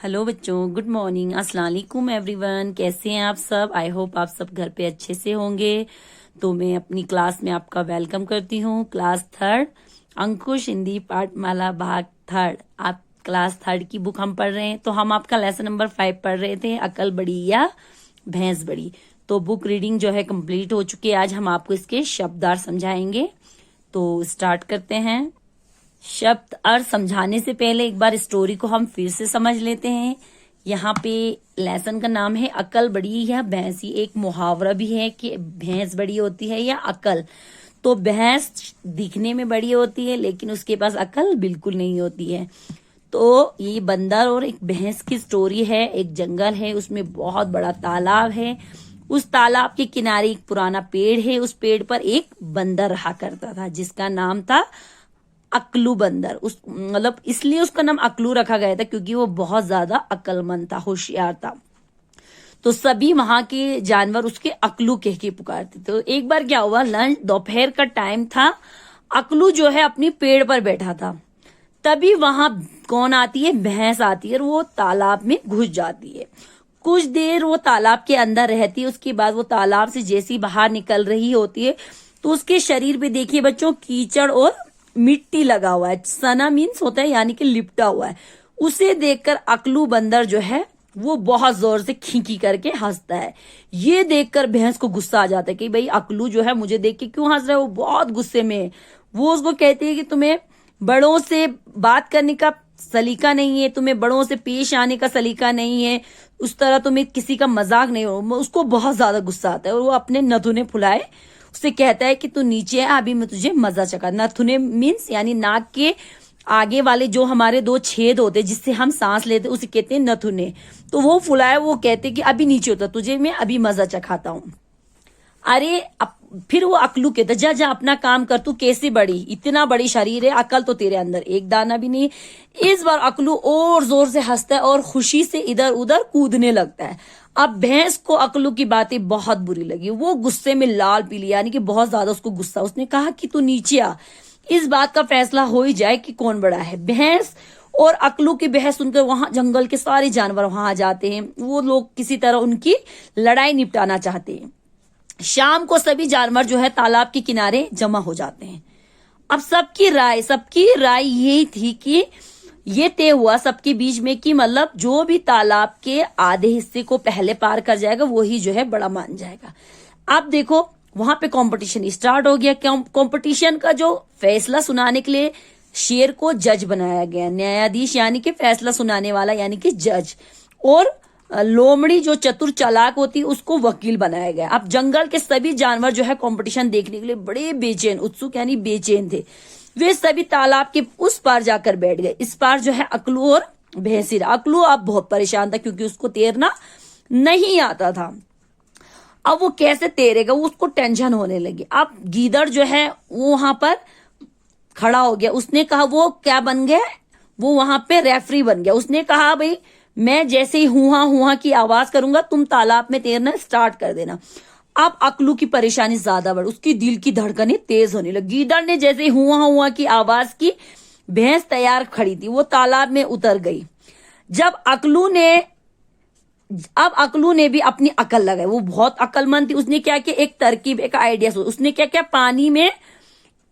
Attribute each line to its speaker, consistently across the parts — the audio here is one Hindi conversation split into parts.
Speaker 1: हेलो बच्चों, गुड मॉर्निंग, अस्सलाम वालेकुम एवरीवन। कैसे हैं आप सब? आई होप आप सब घर पे अच्छे से होंगे। तो मैं अपनी क्लास में आपका वेलकम करती हूँ। क्लास थर्ड, अंकुश हिंदी पाठमाला भाग थर्ड। आप क्लास थर्ड की बुक हम पढ़ रहे हैं। तो हम आपका लेसन नंबर 5 पढ़ रहे थे, अकल बड़ी या भैंस बड़ी। तो बुक रीडिंग जो है कंप्लीट हो चुकी है। आज हम आपको इसके शब्दार्थ समझाएंगे। तो स्टार्ट करते हैं। शब्द अर्थ समझाने से पहले एक बार स्टोरी को हम फिर से समझ लेते हैं। यहाँ पे लेसन का नाम है अकल बड़ी या भैंस। एक मुहावरा भी है कि भैंस बड़ी होती है या अकल। तो भैंस दिखने में बड़ी होती है लेकिन उसके पास अकल बिल्कुल नहीं होती है। तो ये बंदर और एक भैंस की स्टोरी है। एक जंगल है, उसमें बहुत बड़ा तालाब है। उस तालाब के किनारे एक पुराना पेड़ है। उस पेड़ पर एक बंदर रहा करता था जिसका नाम था अकलू बंदर। उस मतलब इसलिए उसका नाम अकलू रखा गया था क्योंकि वो बहुत ज्यादा अक्लमंद था, होशियार था। तो सभी वहां के जानवर उसके अकलू कह के पुकारते थे। तो एक बार क्या हुआ, लंच दोपहर का टाइम था। अकलू जो है अपनी पेड़ पर बैठा था। तभी वहां कौन आती है? भैंस आती है और वो तालाब में घुस जाती है। कुछ देर वो तालाब के अंदर रहती है। उसके बाद वो तालाब से जैसी बाहर निकल रही होती है तो उसके शरीर पे देखिए बच्चों, कीचड़ और मिट्टी लगा हुआ है। सना मीन्स होता है यानी कि लिपटा हुआ है। उसे देखकर अकलू बंदर जो है वो बहुत जोर से खींकी करके हंसता है। ये देखकर भैंस को गुस्सा आ जाता है कि भाई अकलू जो है मुझे देख के क्यों हंस रहा है। वो बहुत गुस्से में है। वो उसको कहती है कि तुम्हें बड़ों से बात करने का सलीका नहीं है, तुम्हें बड़ों से पेश आने का सलीका नहीं है, उस तरह तुम्हें किसी का मजाक नहीं हो। उसको बहुत ज्यादा गुस्सा आता है और वो अपने नथुने फुलाए उसे कहता है कि तू नीचे है, अभी मैं तुझे मजा चखा। नथुने मीन्स यानी नाक के आगे वाले जो हमारे 2 छेद होते हैं जिससे हम सांस लेते उसे कहते हैं नथुने। तो वो फुलाए, वो कहते कि अभी नीचे होता, तुझे मैं अभी मजा चखाता हूँ। अरे फिर वो अकलू कहता जा जा अपना काम कर, तू कैसी बड़ी, इतना बड़ी शरीर है, अकल तो तेरे अंदर एक दाना भी नहीं। इस बार अकलू और जोर से हंसता है और खुशी से इधर उधर कूदने लगता है। अब भैंस को अकलू की बातें बहुत बुरी लगी। वो गुस्से में लाल पीली यानी कि बहुत ज्यादा उसको गुस्सा। उसने कहा कि तू नीचे आ, इस बात का फैसला हो ही जाए कि कौन बड़ा है। भैंस और अकलू की बहस सुनकर वहां जंगल के सारे जानवर वहां आ जाते हैं। वो लोग किसी तरह उनकी लड़ाई निपटाना चाहते हैं। शाम को सभी जानवर जो है तालाब के किनारे जमा हो जाते हैं। अब सबकी राय यही थी कि ये तय हुआ सबके बीच में कि मतलब जो भी तालाब के आधे हिस्से को पहले पार कर जाएगा वही जो है बड़ा मान जाएगा। अब देखो वहां पे कंपटीशन स्टार्ट हो गया। कंपटीशन का जो फैसला सुनाने के लिए शेर को जज बनाया गया, न्यायाधीश यानी कि फैसला सुनाने वाला यानी कि जज, और लोमड़ी जो चतुर चालाक होती है उसको वकील बनाया गया। अब जंगल के सभी जानवर जो है कंपटीशन देखने के लिए बड़े बेचैन, उत्सुक यानी बेचैन थे। वे सभी तालाब के उस पार जाकर बैठ गए। इस पार जो है अकलू और भैंसी। अकलू अब बहुत परेशान था क्योंकि उसको तैरना नहीं आता था। अब वो कैसे तैरेगा, उसको टेंशन होने लगी। अब गीदड़ जो है वो वहां पर खड़ा हो गया। उसने कहा, वो क्या बन गया, वो वहां पे रेफरी बन गया। उसने कहा भाई मैं जैसे ही हुआ की आवाज करूंगा तुम तालाब में तैरना स्टार्ट कर देना। अब अकलू की परेशानी ज्यादा बढ़, उसकी दिल की धड़कनें तेज होने लगी। गीदड़ ने जैसे हुआ की आवाज की, भैंस तैयार खड़ी थी, वो तालाब में उतर गई। अब अकलू ने भी अपनी अकल लगाई। वो बहुत अकलमंद थी। उसने क्या किया, एक तरकीब, एक आइडिया सोचा। उसने क्या किया, पानी में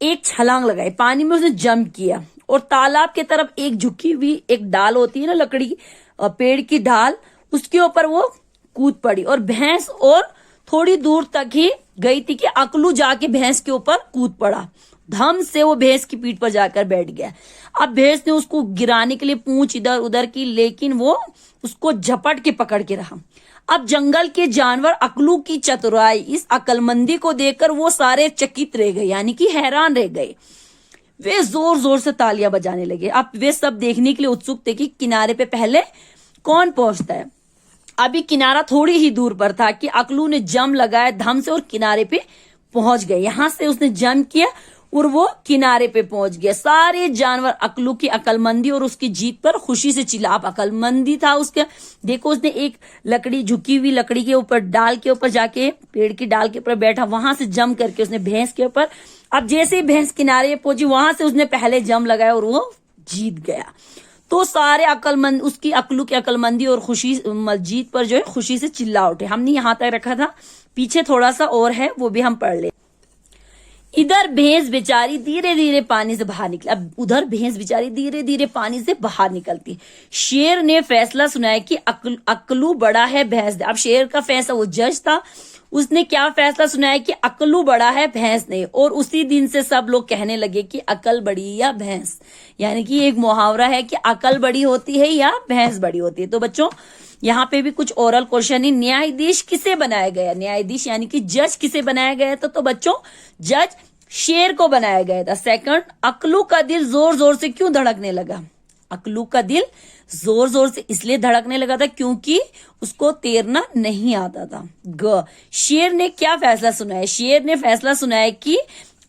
Speaker 1: एक छलांग लगाई, पानी में उसने जंप किया और तालाब की तरफ एक झुकी हुई एक डाल होती है ना, लकड़ी पेड़ की ढाल, उसके ऊपर वो कूद पड़ी। और भैंस और थोड़ी दूर तक ही गई थी कि अकलू जाके भैंस के ऊपर कूद पड़ा। धम से वो भैंस की पीठ पर जाकर बैठ गया। अब भैंस ने उसको गिराने के लिए पूंछ इधर उधर की, लेकिन वो उसको झपट के पकड़ के रहा। अब जंगल के जानवर अकलू की चतुराई, इस अकलमंदी को देखकर वो सारे चकित रह गए यानी कि हैरान रह गए। वे जोर जोर से तालियां बजाने लगे। अब वे सब देखने के लिए उत्सुक थे कि किनारे पे पहले कौन पहुंचता है। अभी किनारा थोड़ी ही दूर पर था कि अकलू ने जंप लगाया धम से और किनारे पे पहुंच गए। यहां से उसने जंप किया और वो किनारे पे पहुंच गया। सारे जानवर अकलू की अकलमंदी और उसकी जीत पर खुशी से चिल्ला। अब अकलमंदी था उसके, देखो उसने एक लकड़ी, झुकी हुई लकड़ी के ऊपर, डाल के ऊपर जाके, पेड़ की डाल के ऊपर बैठा, वहां से जंप करके उसने भैंस के ऊपर, अब जैसे ही भैंस किनारे पहुंची वहां से उसने पहले जंप लगाया और वो जीत गया। तो सारे अक्लमंद उसकी अक्लू की अक्लमंदी और खुशी मस्जिद पर जो है खुशी से चिल्ला उठे। हमने यहाँ तक रखा था, पीछे थोड़ा सा और है, वो भी हम पढ़ ले। इधर भैंस बेचारी धीरे धीरे पानी से बाहर निकली। अब उधर भैंस बेचारी धीरे धीरे पानी से बाहर निकलती। शेर ने फैसला सुनाया कि अक्लू बड़ा है भैंस। अब शेर का फैसला, वो जज था, उसने क्या फैसला सुनाया कि अक्लू बड़ा है भैंस नहीं। और उसी दिन से सब लोग कहने लगे कि अकल बड़ी या भैंस, यानी कि एक मुहावरा है कि अकल बड़ी होती है या भैंस बड़ी होती है। तो बच्चों यहाँ पे भी कुछ ओरल क्वेश्चन है। न्यायाधीश किसे बनाया गया? न्यायाधीश यानी कि जज किसे बनाया गया था? तो बच्चों जज शेर को बनाया गया था। सेकंड, अक्लू का दिल जोर जोर से क्यों धड़कने लगा? अक्लू का दिल जोर जोर से इसलिए धड़कने लगा था क्योंकि उसको तैरना नहीं आता था। ग, शेर ने क्या फैसला सुनाया? शेर ने फैसला सुनाया कि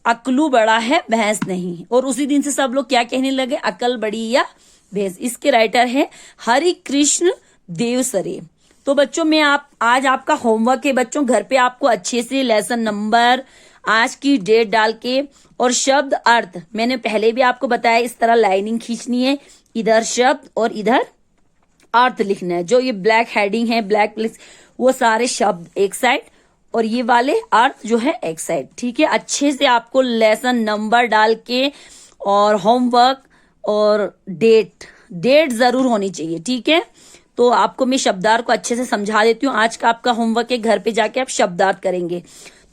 Speaker 1: अक्लू बड़ा है भैंस नहीं। और उसी दिन से सब लोग क्या कहने लगे? अकल बड़ी या भैंस। इसके राइटर है हरि कृष्ण देवसरे। तो बच्चों मैं आज आपका होमवर्क है बच्चों, घर पे आपको अच्छे से लेसन नंबर, आज की डेट डाल के और शब्द अर्थ, मैंने पहले भी आपको बताया इस तरह लाइनिंग खींचनी है, इधर शब्द और इधर अर्थ लिखना है। जो ये ब्लैक हेडिंग है, ब्लैक वो सारे शब्द एक साइड और ये वाले अर्थ जो है एक साइड। ठीक है, अच्छे से आपको लेसन नंबर डाल के और होमवर्क और डेट जरूर होनी चाहिए। ठीक है, तो आपको मैं शब्दार्थ को अच्छे से समझा देती हूँ। आज का आपका होमवर्क है, घर पे जाके आप शब्दार्थ करेंगे।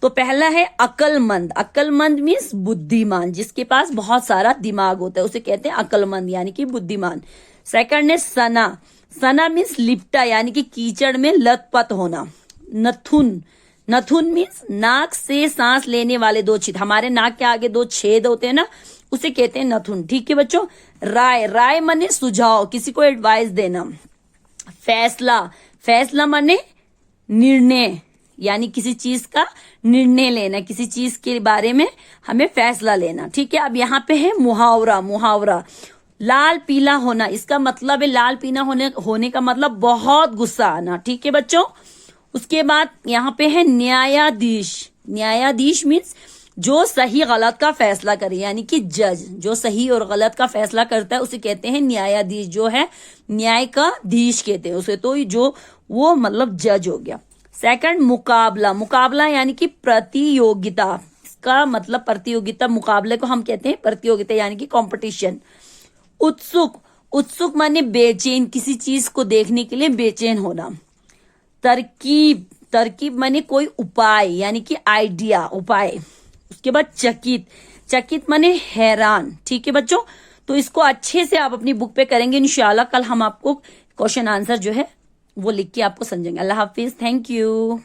Speaker 1: तो पहला है अकलमंद। अकलमंद मीन्स बुद्धिमान, जिसके पास बहुत सारा दिमाग होता है उसे कहते हैं अकलमंद यानी कि बुद्धिमान। सेकंड है सना। सना मीन्स लिपटा यानी कि कीचड़ में लथपथ होना। नथुन। नथुन मीन्स नाक से सांस लेने वाले दो छेद, हमारे नाक के आगे दो छेद होते हैं ना, उसे कहते हैं नथुन। ठीक है बच्चों। राय। राय माने सुझाव, किसी को एडवाइस देना। फैसला। फैसला माने निर्णय, यानी किसी चीज का निर्णय लेना, किसी चीज के बारे में हमें फैसला लेना। ठीक है, अब यहाँ पे है मुहावरा। मुहावरा लाल पीला होना, इसका मतलब है लाल पीला होने का मतलब बहुत गुस्सा आना। ठीक है बच्चों। उसके बाद यहाँ पे है न्यायाधीश। न्यायाधीश मीन्स जो सही गलत का फैसला करे, यानी कि जज जो सही और गलत का फैसला करता है उसे कहते हैं न्यायाधीश, जो है न्याय का धीश कहते हैं उसे। तो जो वो मतलब जज हो गया। सेकंड मुकाबला। मुकाबला यानी कि प्रतियोगिता, इसका मतलब प्रतियोगिता, मुकाबले को हम कहते हैं प्रतियोगिता यानी कि कंपटीशन। उत्सुक। उत्सुक माने बेचैन, किसी चीज को देखने के लिए बेचैन होना। तरकीब। तरकीब माने कोई उपाय यानी कि आइडिया, उपाय। उसके बाद चकित। चकित माने हैरान। ठीक है बच्चों, तो इसको अच्छे से आप अपनी बुक पे करेंगे इंशाल्लाह। कल हम आपको क्वेश्चन आंसर जो है वो लिख के आपको समझेंगे। अल्लाह हाफिज, थैंक यू।